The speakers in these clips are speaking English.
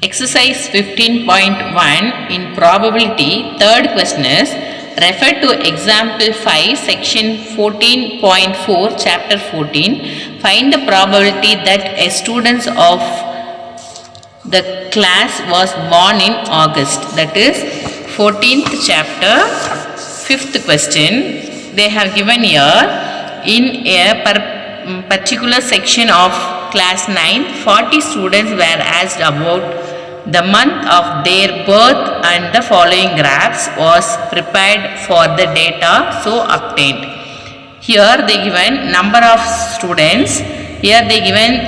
Exercise 15.1 in probability, third question is refer to example 5 section 14.4 chapter 14. Find the probability that a student of the class was born in August. That is 14th chapter 5th question. They have given here in a particular section of class 9 40 students were asked about the month of their birth and the following graphs was prepared for the data so obtained. Here they given number of students. Here they given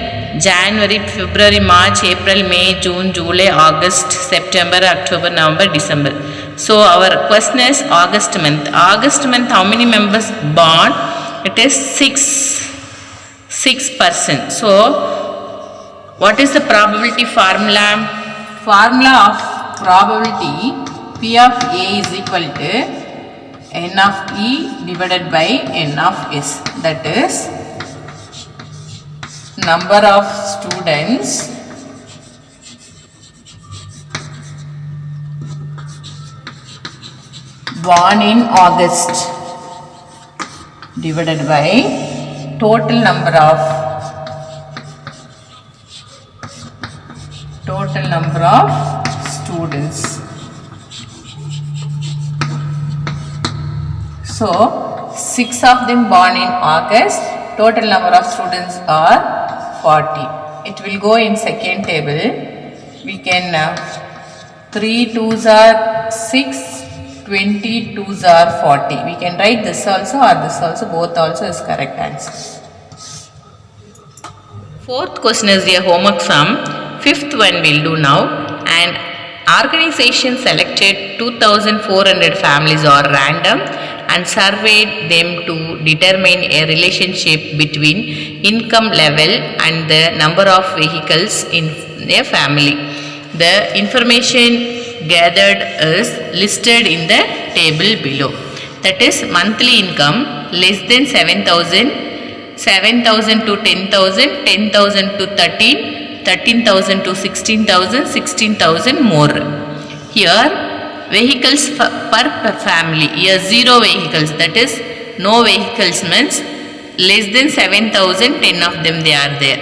January, February, March, April, May, June, July, August, September, October, November, December. So our question is August month. August month how many members born? It is 6%. So what is the probability formula? Formula of probability P of A is equal to N of E divided by N of S. That is number of students born in August divided by total number of students. So 6 of them born in August, total number of students are 40. It will go in second table. We can 3 2s are 6, 20 2s are 40. We can write this also or this also, both also is correct answer. Fourth question is a homework sum. Fifth one we'll do now. An organization selected 2,400 families or random and surveyed them to determine a relationship between income level and the number of vehicles in a family. The information gathered is listed in the table below. That is monthly income less than 7,000, 7,000 to 10,000, 10,000 to 13, 13,000 to 16,000, 16,000 more. Here vehicles per family. Here 0 vehicles, that is no vehicles means less than 7,000, 10 of them they are there.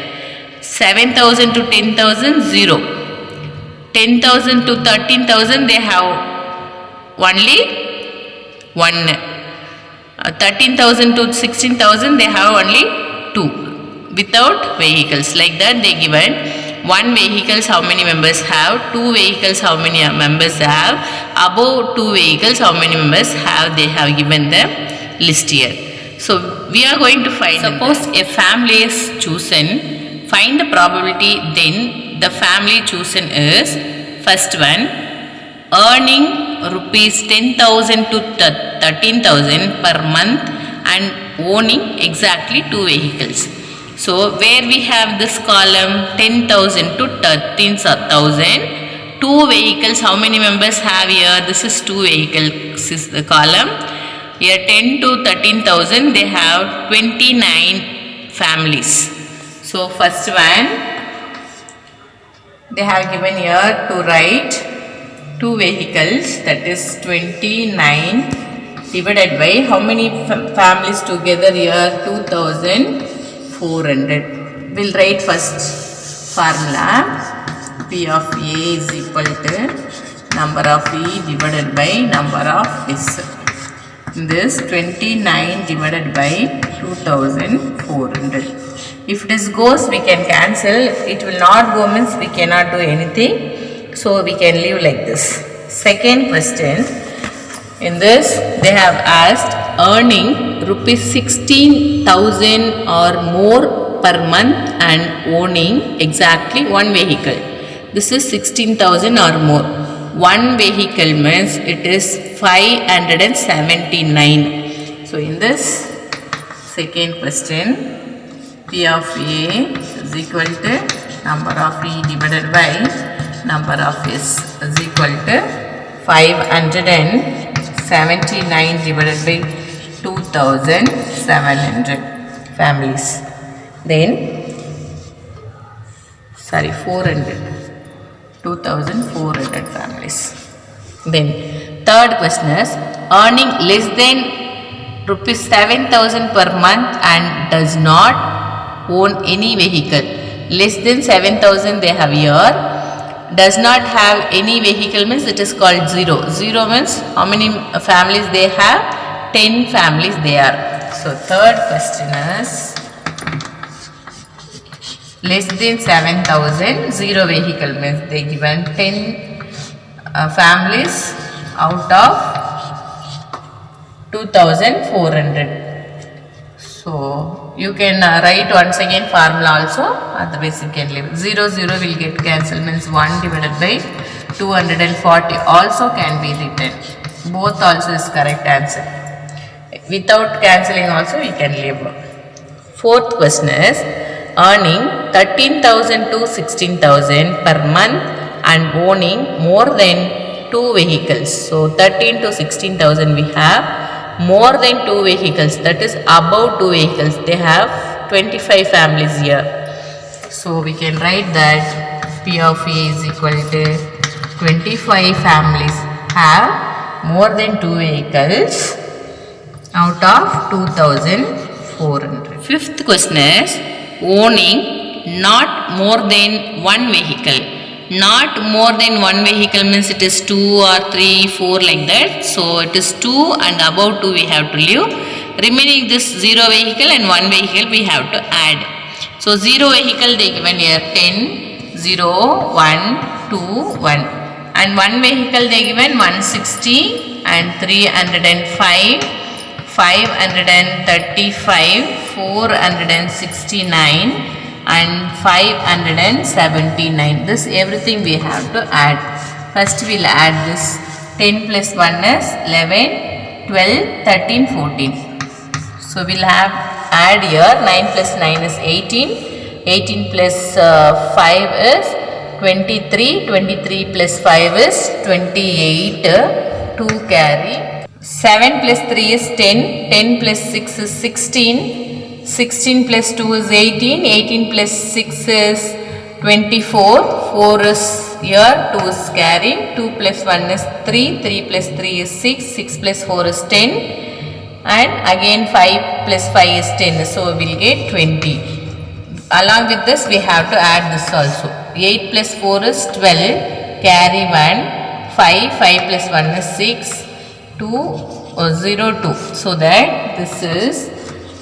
7,000 to 10,000, 0. 10,000 to 13,000 they have only 1. 13,000 to 16,000 they have only 2. Without vehicles. Like that they given 1 vehicles how many members have, 2 vehicles how many members have, above 2 vehicles how many members have, they have given the list here. So we are going to find, suppose a family is chosen, find the probability. Then the family chosen is first one earning rupees 10,000 to 13,000 per month and owning exactly 2 vehicles. So where we have this column 10,000 to 13,000, 2 vehicles, how many members have here? This is 2 vehicles is the column. Here 10 to 13,000 they have 29 families. So first one they have given here to write 2 vehicles, that is 29 divided by how many families together here? 2,400. We'll write first formula P of A is equal to number of E divided by number of S. This 29 divided by 2,400. If this goes we can cancel. It will not go means we cannot do anything. So we can leave like this. Second question. In this they have asked earning rupees 16,000 or more per month and owning exactly 1 vehicle. This is 16,000 or more. 1 vehicle means it is 579. so in this second question, P of A is equal to number of E divided by number of S is equal to 579 divided by 2700 families. Then 2400 families. Then third question is earning less than rupees 7,000 per month and does not own any vehicle. Less than 7,000 they have here, does not have any vehicle means it is called zero. Zero means how many families they have? 10 families they are. So third question is less than 7,000, zero vehicle means they given 10 families out of 2,400. So you can write once again formula also, otherwise you can leave. 0 0 will get cancelled means 1 divided by 240 also can be written. Both also is correct answer. Without cancelling also we can leave. Fourth question is earning 13,000 to 16,000 per month and owning more than 2 vehicles. So 13 to 16,000 we have more than 2 vehicles, that is above 2 vehicles. They have 25 families here. So we can write that P of A is equal to 25 families have more than 2 vehicles out of 2,400. Fifth question is owning not more than 1 vehicle. Not more than 1 vehicle means it is 2 or 3, 4 like that. So it is 2 and above 2 we have to leave. Remaining this 0 vehicle and 1 vehicle we have to add. So 0 vehicle they given here 10, 0, 1, 2, 1. And 1 vehicle they given 160 and 305, 535, 469 and 579. This everything we have to add. First we will add this. 10 plus 1 is 11, 12, 13, 14. So we will have add here. 9 plus 9 is 18. 18 plus 5 is 23. 23 plus 5 is 28. 2 carry. 7 plus 3 is 10. 10 plus 6 is 16. 16 plus 2 is 18, 18 plus 6 is 24, 4 is here, 2 is carrying, 2 plus 1 is 3, 3 plus 3 is 6, 6 plus 4 is 10 and again 5 plus 5 is 10, so we will get 20. Along with this we have to add this also. 8 plus 4 is 12, carry 1, 5, 5 plus 1 is 6, 2, 0, 2. So that this is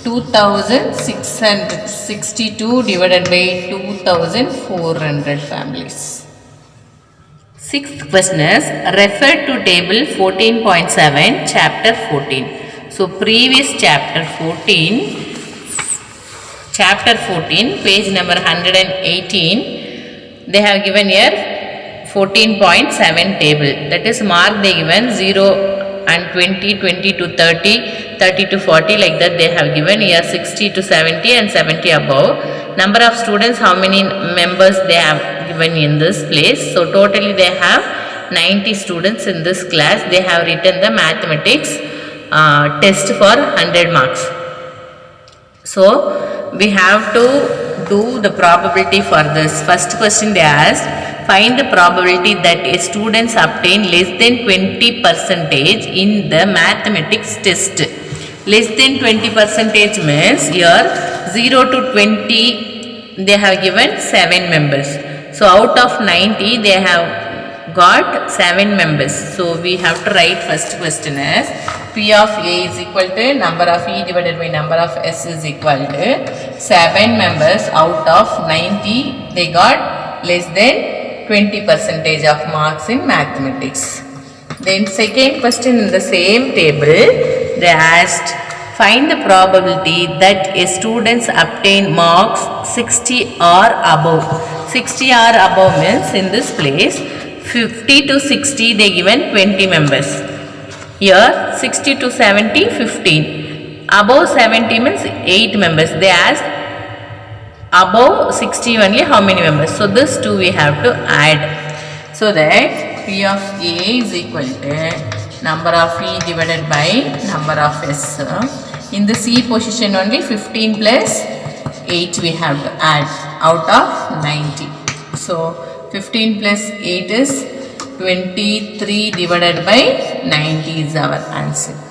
2,662 divided by 2,400 families. Sixth question is refer to table 14.7 chapter 14. So previous chapter 14 page number 118 they have given here 14.7 table, that is mark they given 0 and 20, 20 to 30, 30 to 40 like that they have given here, 60 to 70 and 70 above. Number of students, how many members they have given in this place. So totally they have 90 students in this class. They have written the mathematics test for 100 marks. So we have to do the probability for this. First question they asked, find the probability that a students obtain less than 20% in the mathematics test. Less than 20% means here 0 to 20 they have given 7 members. So out of 90 they have got 7 members. So we have to write first question as P of A is equal to number of E divided by number of S is equal to 7 members out of 90 they got less than 20% of marks in mathematics. Then second question in the same table they asked find the probability that a students obtain marks 60 or above. 60 or above means in this place 50 to 60 they given 20 members. Here 60 to 70 15. Above 70 means 8 members. They asked above 60 only how many members. So this 2 we have to add. So that P of A is equal to number of E divided by number of S. In the C position only 15 plus 8 we have to add out of 90. So 15 plus 8 is 23 divided by 90 is our answer.